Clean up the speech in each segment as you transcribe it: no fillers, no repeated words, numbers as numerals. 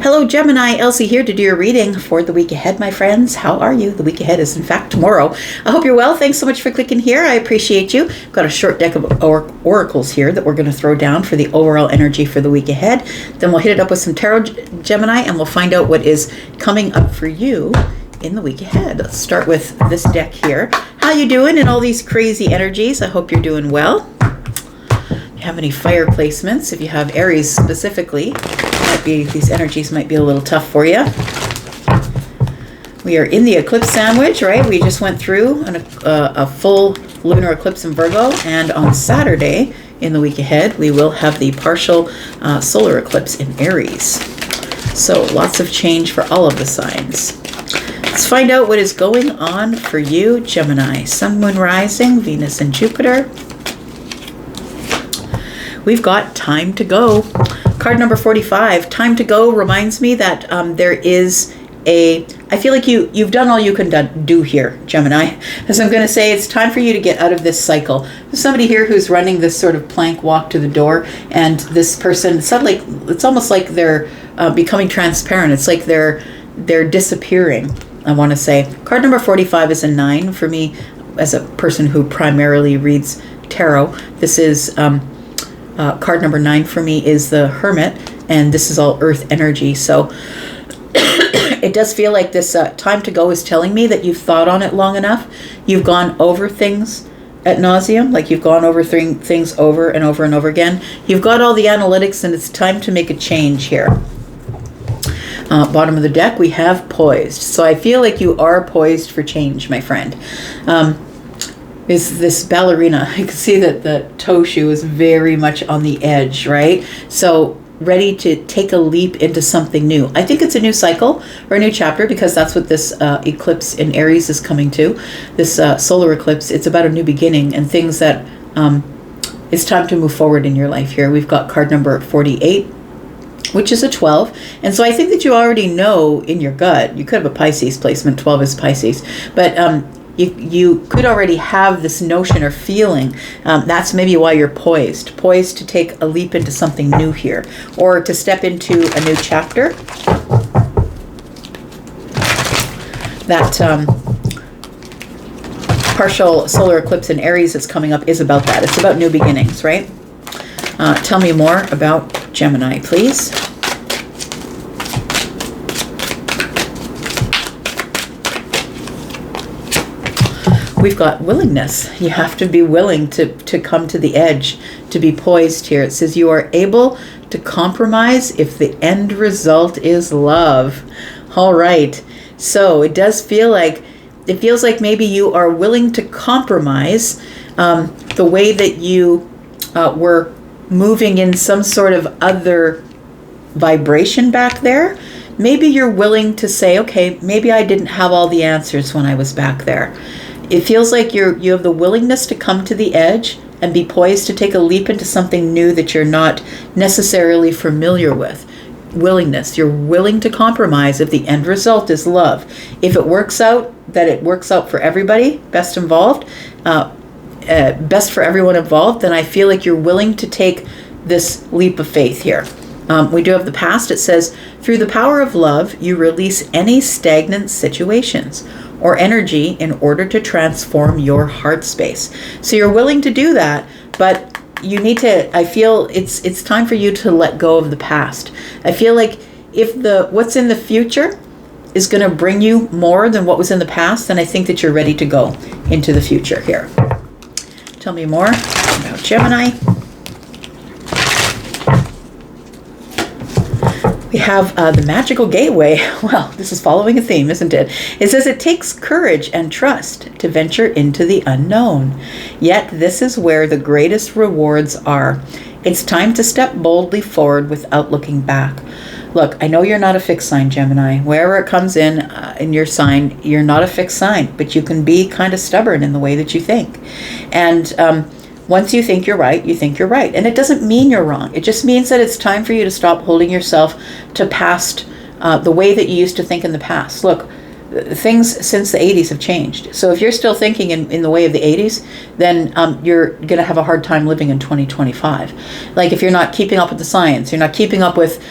Hello, Gemini. Elsie here to do your reading for the week ahead, my friends. How are you? The week ahead is, in fact, tomorrow. I hope you're well. Thanks so much for clicking here. I appreciate you. Got a short deck of oracles here that we're going to throw down for the overall energy for the week ahead. Then we'll hit it up with some tarot, Gemini, and we'll find out what is coming up for you in the week ahead. Let's start with this deck here. How you doing in all these crazy energies? I hope you're doing well. Have any fire placements? If you have Aries specifically, these energies might be a little tough for you. We are in the eclipse sandwich, right? We just went through a full lunar eclipse in Virgo, and on Saturday in the week ahead we will have the partial solar eclipse in Aries. So lots of change for all of the signs. Let's find out what is going on for you, Gemini. Sun, Moon, Rising, Venus, and Jupiter. We've got time to go. Card number 45, time to go, reminds me that there is I feel like you've done all you can do here, Gemini. As I'm going to say, it's time for you to get out of this cycle. There's somebody here who's running this sort of plank walk to the door, and this person, suddenly, it's almost like they're becoming transparent. It's like they're disappearing, I want to say. Card number 45 is a 9 for me as a person who primarily reads tarot. This is... card number 9 for me is the Hermit, and this is all earth energy. So it does feel like this time to go is telling me that you've thought on it long enough. You've gone over things ad nauseum, like you've gone over things over and over and over again. You've got all the analytics, and it's time to make a change here. Bottom of the deck, we have poised. So I feel like you are poised for change, my friend. Is this ballerina. I can see that the toe shoe is very much on the edge, right? So ready to take a leap into something new. I think it's a new cycle or a new chapter, because that's what this eclipse in Aries is coming to. This solar eclipse, it's about a new beginning and things that it's time to move forward in your life here. We've got card number 48, which is a 12. And so I think that you already know in your gut, you could have a Pisces placement, 12 is Pisces, but you could already have this notion or feeling. That's maybe why you're poised to take a leap into something new here, or to step into a new chapter. That partial solar eclipse in Aries that's coming up is about that. It's about new beginnings, right? Tell me more about Gemini, please. We've got willingness. You have to be willing to come to the edge, to be poised here. It says you are able to compromise if the end result is love. All right. So it does feel like, it feels like maybe you are willing to compromise the way that you were moving in some sort of other vibration back there. Maybe you're willing to say, okay, maybe I didn't have all the answers when I was back there. It feels like you have the willingness to come to the edge and be poised to take a leap into something new that you're not necessarily familiar with. Willingness. You're willing to compromise if the end result is love. If it works out, that it works out for everybody, best involved, best for everyone involved, then I feel like you're willing to take this leap of faith here. We do have the past. It says, through the power of love, you release any stagnant situations or energy in order to transform your heart space. So you're willing to do that, but you need to, I feel it's time for you to let go of the past. I feel like if what's in the future is going to bring you more than what was in the past, then I think that you're ready to go into the future here. Tell me more about Gemini. We have the magical gateway. Well, this is following a theme, isn't it? It says it takes courage and trust to venture into the unknown. Yet this is where the greatest rewards are. It's time to step boldly forward without looking back. Look, I know you're not a fixed sign, Gemini. Wherever it comes in your sign, you're not a fixed sign, but you can be kind of stubborn in the way that you think. And once you think you're right, you think you're right. And it doesn't mean you're wrong. It just means that it's time for you to stop holding yourself to past, the way that you used to think in the past. Look, things since the 80s have changed. So if you're still thinking in the way of the 80s, then you're going to have a hard time living in 2025. Like if you're not keeping up with the science, you're not keeping up with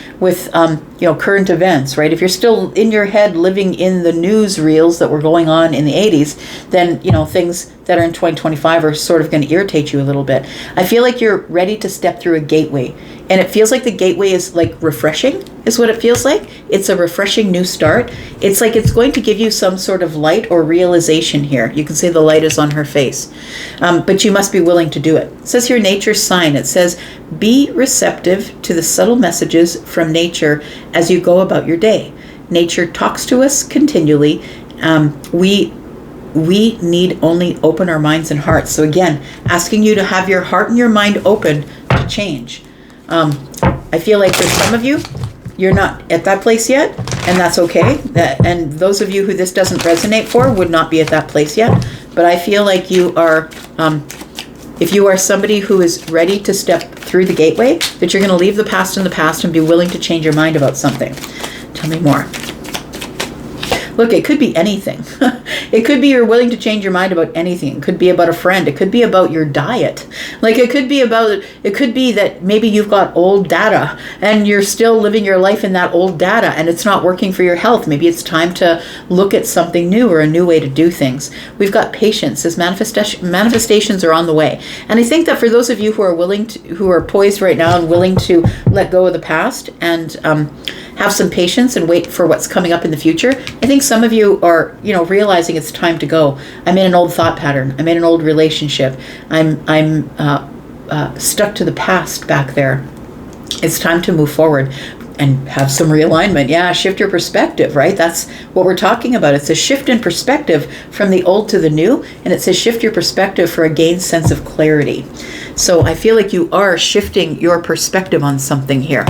current events, right? If you're still in your head living in the news reels that were going on in the 80s, then, things that are in 2025 are sort of going to irritate you a little bit. I feel like you're ready to step through a gateway, and it feels like the gateway is like refreshing, is what it feels like. It's a refreshing new start. It's like it's going to give you some sort of light or realization here. You can see the light is on her face, but you must be willing to do it. It says here, nature's sign. It says, be receptive to the subtle messages from nature as you go about your day. Nature talks to us continually. We need only open our minds and hearts. So again, asking you to have your heart and your mind open to change. I feel like for some of you, you're not at that place yet, and that's okay. And those of you who this doesn't resonate for would not be at that place yet. But I feel like you are, if you are somebody who is ready to step through the gateway, that you're going to leave the past in the past and be willing to change your mind about something. Tell me more. Look, it could be anything. It could be you're willing to change your mind about anything. It could be about a friend. It could be about your diet. Like it could be that maybe you've got old data and you're still living your life in that old data and it's not working for your health. Maybe it's time to look at something new or a new way to do things. We've got patience. As manifestations are on the way. And I think that for those of you who are poised right now and willing to let go of the past and have some patience and wait for what's coming up in the future, I think some of you are, realizing it's time to go. I'm in an old thought pattern. I'm in an old relationship. I'm stuck to the past back there. It's time to move forward and have some realignment. Yeah, shift your perspective, right? That's what we're talking about. It's a shift in perspective from the old to the new, and it says shift your perspective for a gained sense of clarity. So I feel like you are shifting your perspective on something here.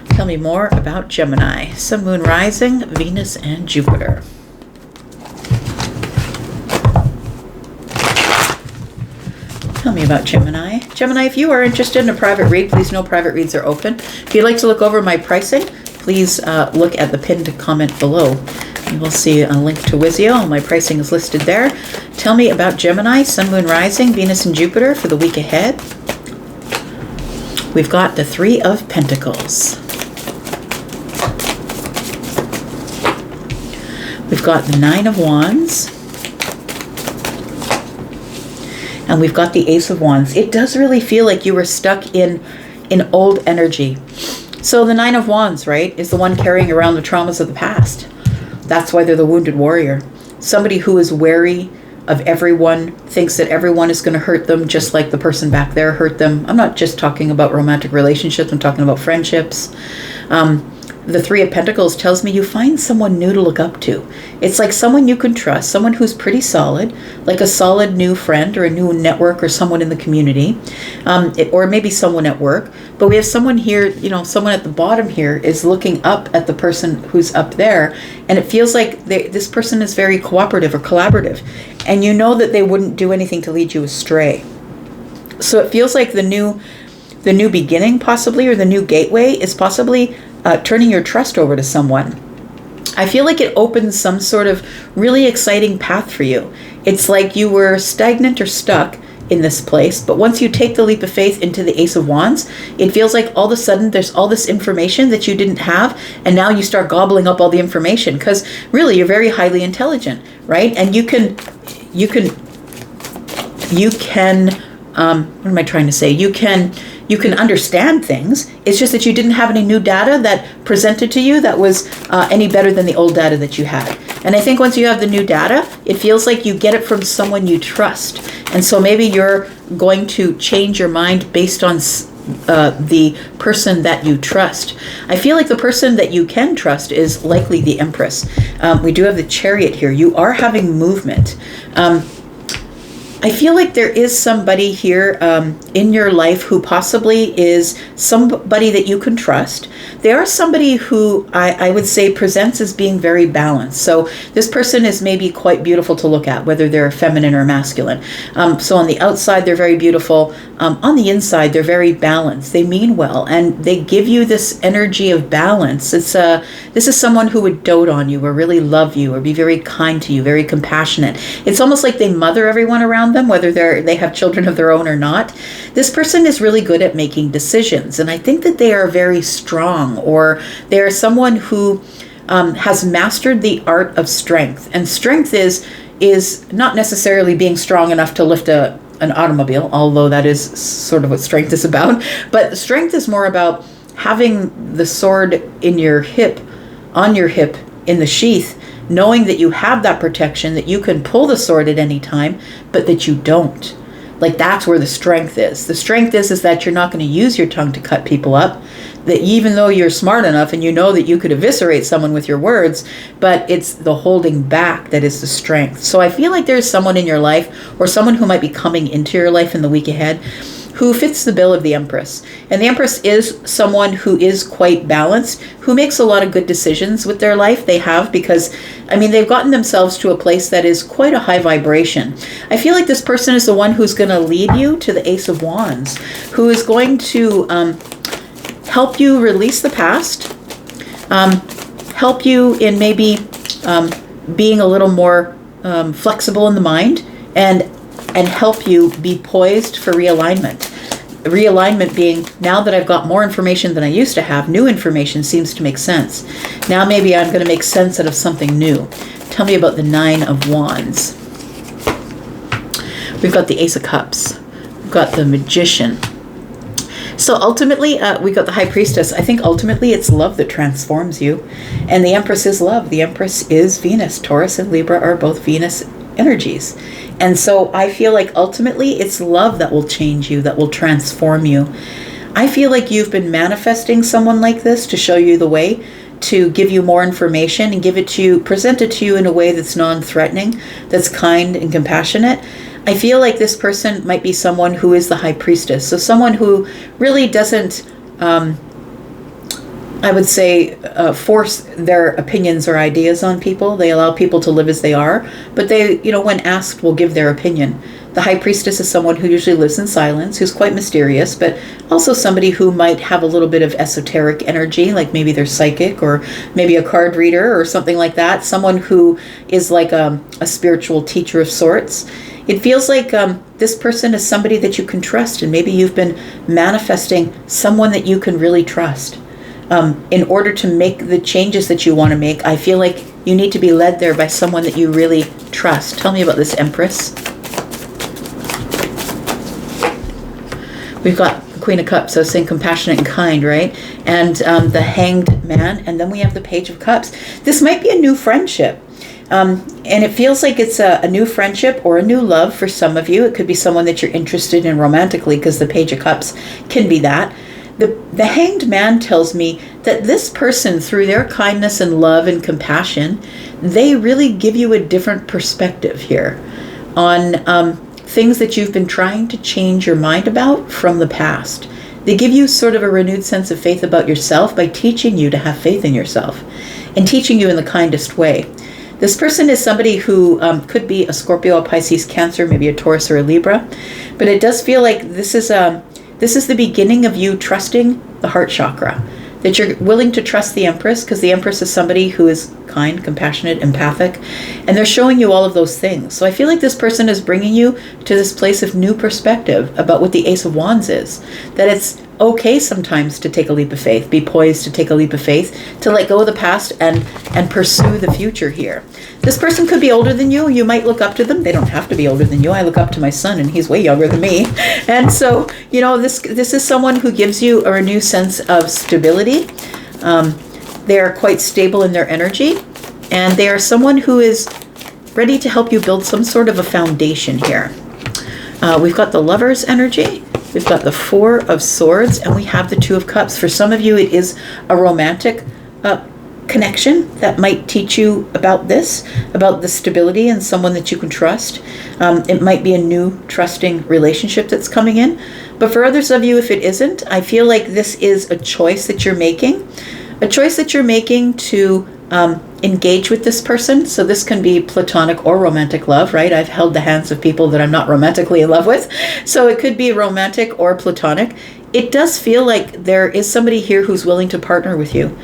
Tell me more about Gemini. Sun, Moon, Rising, Venus, and Jupiter. Tell me about Gemini. Gemini, if you are interested in a private read, please know private reads are open. If you'd like to look over my pricing, please look at the pinned comment below. You will see a link to Wizio. My pricing is listed there. Tell me about Gemini, Sun, Moon, Rising, Venus, and Jupiter for the week ahead. We've got the Three of Pentacles. We've got the Nine of Wands. And we've got the Ace of Wands. It does really feel like you were stuck in old energy. So the Nine of Wands, right, is the one carrying around the traumas of the past. That's why they're the wounded warrior. Somebody who is wary of everyone, thinks that everyone is going to hurt them just like the person back there hurt them. I'm not just talking about romantic relationships. I'm talking about friendships. The Three of Pentacles tells me you find someone new to look up to. It's like someone you can trust, someone who's pretty solid, like a solid new friend or a new network or someone in the community, or maybe someone at work. But we have someone here, someone at the bottom here is looking up at the person who's up there, and it feels like this person is very cooperative or collaborative, and you know that they wouldn't do anything to lead you astray. So it feels like the new beginning possibly, or the new gateway is possibly turning your trust over to someone. I feel like it opens some sort of really exciting path for you. It's like you were stagnant or stuck in this place, but once you take the leap of faith into the Ace of Wands, it feels like all of a sudden there's all this information that you didn't have, and now you start gobbling up all the information, because really you're very highly intelligent, right? And you can what am I trying to say? You can understand things. It's just that you didn't have any new data that presented to you that was any better than the old data that you had. And I think once you have the new data, it feels like you get it from someone you trust. And so maybe you're going to change your mind based on the person that you trust. I feel like the person that you can trust is likely the Empress. We do have the Chariot here. You are having movement. I feel like there is somebody here in your life who possibly is somebody that you can trust. They are somebody who I would say presents as being very balanced. So this person is maybe quite beautiful to look at, whether they're feminine or masculine. So on the outside, they're very beautiful. On the inside, they're very balanced. They mean well, and they give you this energy of balance. This is someone who would dote on you or really love you or be very kind to you, very compassionate. It's almost like they mother everyone around them, whether they have children of their own or not. This person is really good at making decisions, and I think that they are very strong, or they are someone who has mastered the art of strength. And strength is not necessarily being strong enough to lift an automobile, although that is sort of what strength is about. But strength is more about having the sword in your hip, on your hip, in the sheath, knowing that you have that protection, that you can pull the sword at any time, but that you don't. Like, that's where the strength is. The strength is that you're not going to use your tongue to cut people up, that even though you're smart enough and you know that you could eviscerate someone with your words, but it's the holding back that is the strength. So I feel like there's someone in your life, or someone who might be coming into your life in the week ahead, who fits the bill of the Empress. And the Empress is someone who is quite balanced, who makes a lot of good decisions with their life. They have, because, I mean, they've gotten themselves to a place that is quite a high vibration. I feel like this person is the one who's going to lead you to the Ace of Wands, who is going to help you release the past, help you in maybe being a little more flexible in the mind, and help you be poised for realignment. Realignment being, now that I've got more information than I used to have, new information seems to make sense. Now maybe I'm going to make sense out of something new. Tell me about the Nine of Wands. We've got the Ace of Cups. We've got the Magician. So ultimately, we got the High Priestess. I think ultimately it's love that transforms you. And the Empress is love. The Empress is Venus. Taurus and Libra are both Venus energies. And so I feel like ultimately it's love that will change you, that will transform you. I feel like you've been manifesting someone like this to show you the way, to give you more information and give it to you, present it to you in a way that's non-threatening, that's kind and compassionate. I feel like this person might be someone who is the High Priestess. So someone who really doesn't, I would say, force their opinions or ideas on people. They allow people to live as they are, but they, when asked, will give their opinion. The High Priestess is someone who usually lives in silence, who's quite mysterious, but also somebody who might have a little bit of esoteric energy, like maybe they're psychic, or maybe a card reader or something like that. Someone who is like a spiritual teacher of sorts. It feels like this person is somebody that you can trust, and maybe you've been manifesting someone that you can really trust. In order to make the changes that you want to make, I feel like you need to be led there by someone that you really trust. Tell me about this Empress. We've got the Queen of Cups, so saying compassionate and kind, right? And the Hanged Man, and then we have the Page of Cups. This might be a new friendship. And it feels like it's a new friendship or a new love for some of you. It could be someone that you're interested in romantically, because the Page of Cups can be that. The Hanged Man tells me that this person, through their kindness and love and compassion, they really give you a different perspective here on things that you've been trying to change your mind about from the past. They give you sort of a renewed sense of faith about yourself by teaching you to have faith in yourself and teaching you in the kindest way. This person is somebody who could be a Scorpio, a Pisces, Cancer, maybe a Taurus or a Libra, but it does feel like this is the beginning of you trusting the heart chakra, that you're willing to trust the Empress, because the Empress is somebody who is kind, compassionate, empathic, and they're showing you all of those things. So I feel like this person is bringing you to this place of new perspective about what the Ace of Wands is, that it's okay sometimes to take a leap of faith, be poised to take a leap of faith, to let go of the past and pursue the future here. This person could be older than you. You might look up to them. They don't have to be older than you. I look up to my son, and he's way younger than me. And so, this is someone who gives you a renewed sense of stability. They are quite stable in their energy, and they are someone who is ready to help you build some sort of a foundation here. We've got the Lover's energy. We've got the Four of Swords, and we have the Two of Cups. For some of you, it is a romantic connection that might teach you about this, about the stability and someone that you can trust. It might be a new trusting relationship that's coming in. But for others of you, if it isn't, I feel like this is a choice that you're making. A choice that you're making to engage with this person. So this can be platonic or romantic love, right? I've held the hands of people that I'm not romantically in love with. So it could be romantic or platonic. It does feel like there is somebody here who's willing to partner with you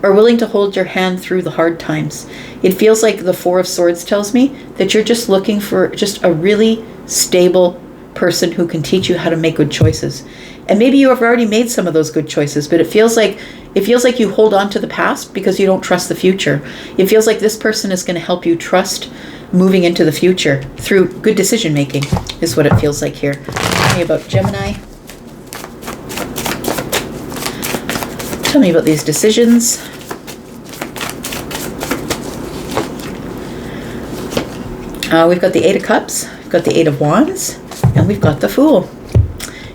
or willing to hold your hand through the hard times. It feels like the Four of Swords tells me that you're just looking for just a really stable person who can teach you how to make good choices. And maybe you have already made some of those good choices, but it feels like you hold on to the past because you don't trust the future. It feels like this person is going to help you trust moving into the future through good decision making, is what it feels like here. Tell me about Gemini. Tell me about these decisions. We've got the Eight of Cups, we've got the Eight of Wands, and we've got the Fool.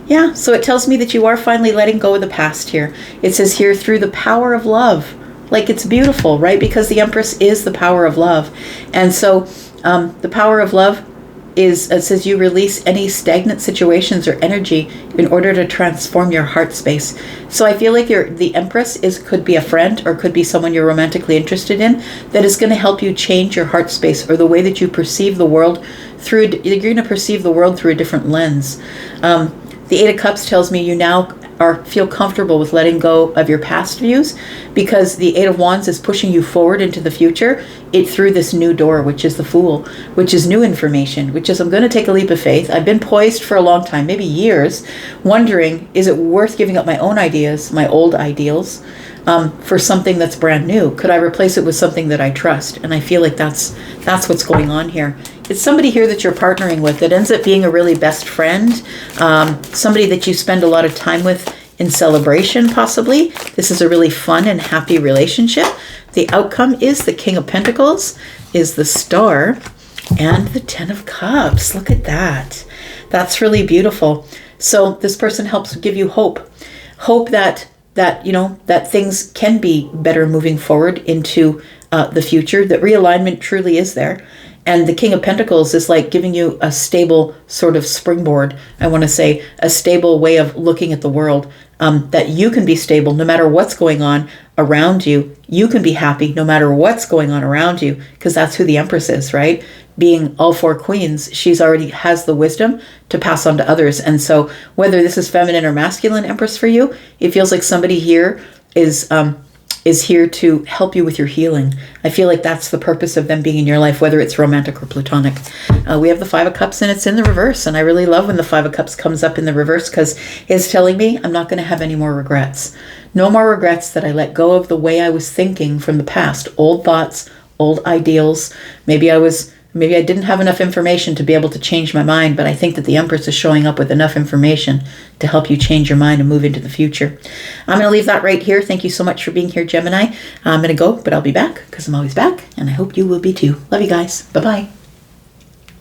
Yeah, so it tells me that you are finally letting go of the past here. It says here, through the power of love. Like, it's beautiful, right? Because the Empress is the power of love. And so the power of love is, it says you release any stagnant situations or energy in order to transform your heart space. So I feel like the Empress could be a friend or could be someone you're romantically interested in that is going to help you change your heart space or the way that you perceive the world through. You're going to perceive the world through a different lens. The Eight of Cups tells me you now feel comfortable with letting go of your past views because the Eight of Wands is pushing you forward into the future through this new door, which is the Fool, which is new information, which is I'm going to take a leap of faith. I've been poised for a long time, maybe years, wondering, is it worth giving up my own ideas, my old ideals, for something that's brand new? Could I replace it with something that I trust? And I feel like that's what's going on here. It's somebody here that you're partnering with that ends up being a really best friend, somebody that you spend a lot of time with in celebration, possibly. This is a really fun and happy relationship. The outcome is the King of Pentacles, is the Star, and the Ten of Cups. Look at that. That's really beautiful. So this person helps give you hope. Hope that things can be better moving forward into the future, that realignment truly is there. And the King of Pentacles is like giving you a stable sort of springboard. I want to say a stable way of looking at the world, that you can be stable no matter what's going on around you. You can be happy no matter what's going on around you, because that's who the Empress is, right? Being all four queens, she's already has the wisdom to pass on to others. And so whether this is feminine or masculine Empress for you, it feels like somebody here is here to help you with your healing. I feel like that's the purpose of them being in your life, whether it's romantic or platonic. We have the Five of Cups and it's in the reverse. And I really love when the Five of Cups comes up in the reverse because it's telling me I'm not going to have any more regrets. No more regrets that I let go of the way I was thinking from the past. Old thoughts, old ideals. Maybe I didn't have enough information to be able to change my mind, but I think that the Empress is showing up with enough information to help you change your mind and move into the future. I'm going to leave that right here. Thank you so much for being here, Gemini. I'm going to go, but I'll be back because I'm always back, and I hope you will be too. Love you guys. Bye-bye.